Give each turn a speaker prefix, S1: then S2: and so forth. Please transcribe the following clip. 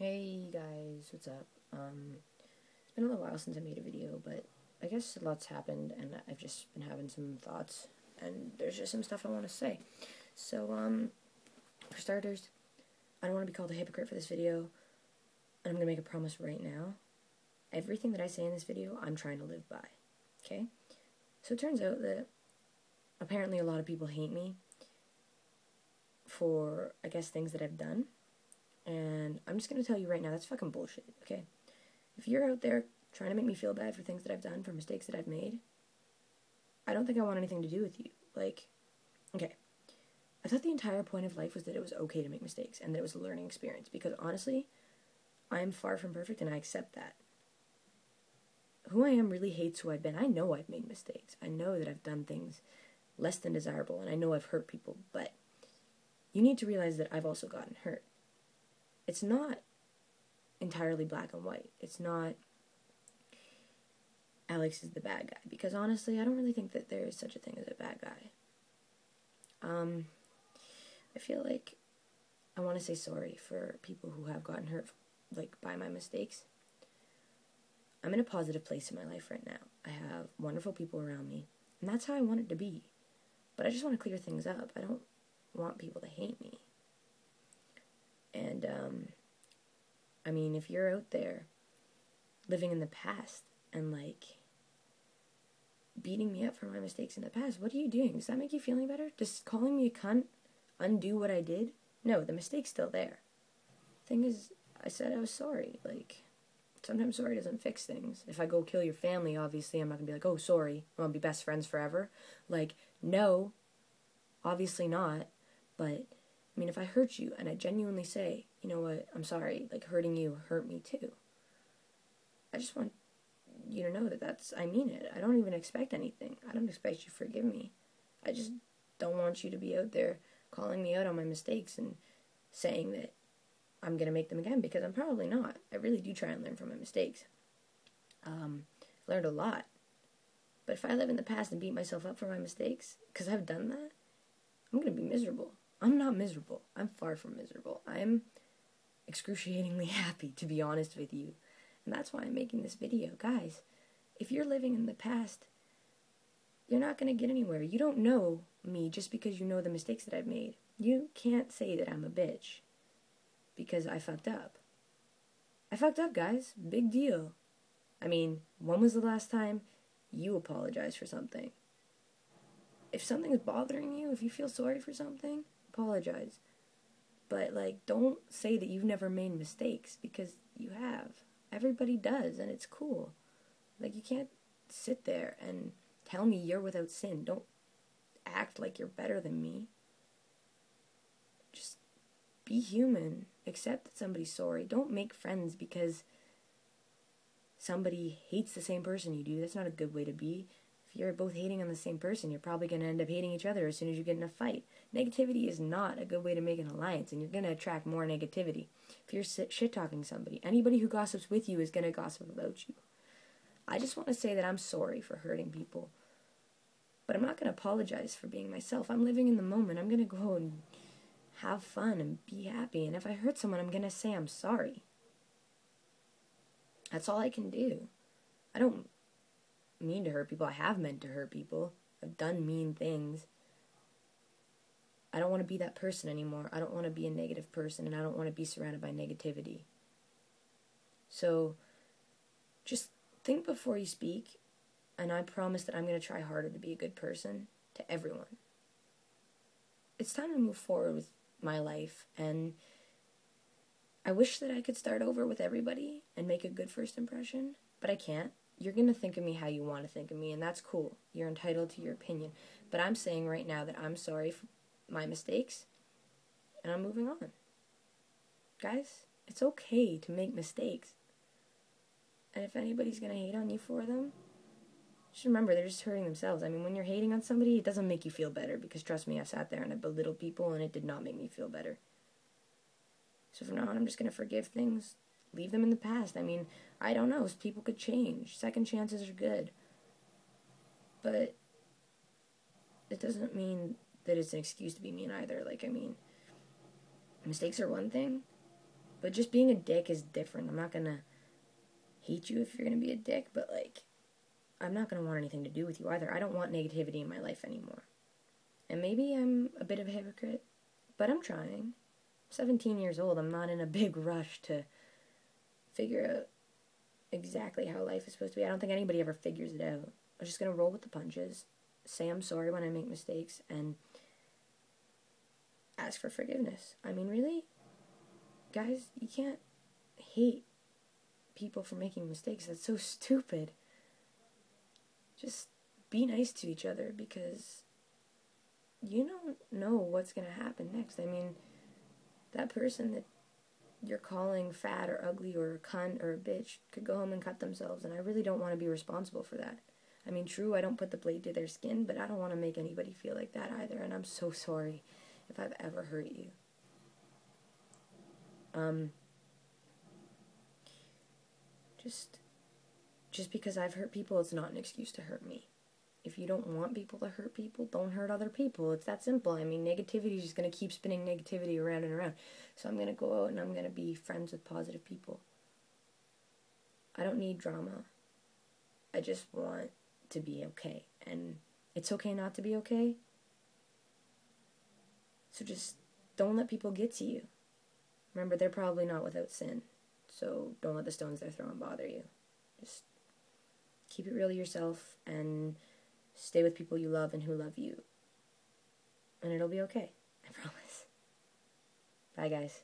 S1: Hey guys, what's up? It's been a little while since I made a video, but I guess a lot's happened and I've just been having some thoughts and there's just some stuff I want to say. So, for starters, I don't want to be called a hypocrite for this video, and I'm going to make a promise right now. Everything that I say in this video, I'm trying to live by, okay? So it turns out that apparently a lot of people hate me for, I guess, things that I've done. And I'm just going to tell you right now, that's fucking bullshit, okay? If you're out there trying to make me feel bad for things that I've done, for mistakes that I've made, I don't think I want anything to do with you. Like, okay, I thought the entire point of life was that it was okay to make mistakes and that it was a learning experience. Because honestly, I'm far from perfect and I accept that. Who I am really hates who I've been. I know I've made mistakes. I know that I've done things less than desirable, and I know I've hurt people, but you need to realize that I've also gotten hurt. It's not entirely black and white. It's not Alex is the bad guy, because honestly, I don't really think that there is such a thing as a bad guy. I feel like I want to say sorry for people who have gotten hurt, like, by my mistakes. I'm in a positive place in my life right now. I have wonderful people around me, and that's how I want it to be. But I just want to clear things up. I don't want people to hate me. And, I mean, if you're out there living in the past and, like, beating me up for my mistakes in the past, what are you doing? Does that make you feel any better? Does calling me a cunt undo what I did? No, the mistake's still there. Thing is, I said I was sorry. Like, sometimes sorry doesn't fix things. If I go kill your family, obviously I'm not gonna be like, oh, sorry, I want to be best friends forever. Like, no, obviously not. But I mean, if I hurt you and I genuinely say, you know what, I'm sorry, like, hurting you hurt me too, I just want you to know that I mean it. I don't even expect anything. I don't expect you to forgive me. I just don't want you to be out there calling me out on my mistakes and saying that I'm going to make them again, because I'm probably not. I really do try and learn from my mistakes. Learned a lot. But if I live in the past and beat myself up for my mistakes, because I've done that, I'm going to be miserable. I'm not miserable. I'm far from miserable. I'm excruciatingly happy, to be honest with you. And that's why I'm making this video. Guys, if you're living in the past, you're not going to get anywhere. You don't know me just because you know the mistakes that I've made. You can't say that I'm a bitch because I fucked up. I fucked up, guys. Big deal. I mean, when was the last time you apologized for something? If something is bothering you, if you feel sorry for something, apologize. But, like, don't say that you've never made mistakes, because you have. Everybody does, and it's cool. Like, you can't sit there and tell me you're without sin. Don't act like you're better than me. Just be human. Accept that somebody's sorry. Don't make friends because somebody hates the same person you do. That's not a good way to be. If you're both hating on the same person, you're probably going to end up hating each other as soon as you get in a fight. Negativity is not a good way to make an alliance, and you're going to attract more negativity. If you're shit-talking somebody, anybody who gossips with you is going to gossip about you. I just want to say that I'm sorry for hurting people, but I'm not going to apologize for being myself. I'm living in the moment. I'm going to go and have fun and be happy, and if I hurt someone, I'm going to say I'm sorry. That's all I can do. I don't mean to hurt people. I have meant to hurt people. I've done mean things. I don't want to be that person anymore. I don't want to be a negative person, and I don't want to be surrounded by negativity. So, just think before you speak, and I promise that I'm going to try harder to be a good person to everyone. It's time to move forward with my life, and I wish that I could start over with everybody and make a good first impression, but I can't. You're going to think of me how you want to think of me, and that's cool. You're entitled to your opinion. But I'm saying right now that I'm sorry for my mistakes, and I'm moving on. Guys, it's okay to make mistakes. And if anybody's going to hate on you for them, just remember, they're just hurting themselves. I mean, when you're hating on somebody, it doesn't make you feel better, because trust me, I sat there and I belittled people, and it did not make me feel better. So from now on, I'm just going to forgive things, leave them in the past. I mean, I don't know, people could change. Second chances are good. But it doesn't mean that it's an excuse to be mean either. Like, I mean, mistakes are one thing, But just being a dick is different. I'm not gonna hate you if you're gonna be a dick, but, like, I'm not gonna want anything to do with you either. I don't want negativity in my life anymore. And maybe I'm a bit of a hypocrite, but I'm trying. I'm 17 years old. I'm not in a big rush to figure out exactly how life is supposed to be. I don't think anybody ever figures it out. I'm just gonna roll with the punches, say I'm sorry when I make mistakes, and ask for forgiveness. I mean, really? Guys, you can't hate people for making mistakes. That's so stupid. Just be nice to each other, because you don't know what's going to happen next. I mean, that person that you're calling fat or ugly or a cunt or a bitch could go home and cut themselves, and I really don't want to be responsible for that. I mean, true, I don't put the blade to their skin, but I don't want to make anybody feel like that either, and I'm so sorry if I've ever hurt you. Just because I've hurt people, it's not an excuse to hurt me. If you don't want people to hurt people, don't hurt other people. It's that simple. I mean, negativity is just going to keep spinning negativity around and around. So I'm going to go out and I'm going to be friends with positive people. I don't need drama. I just want to be okay. And it's okay not to be okay. So just don't let people get to you. Remember, they're probably not without sin. So don't let the stones they're throwing bother you. Just keep it real to yourself and stay with people you love and who love you. And it'll be okay. I promise. Bye, guys.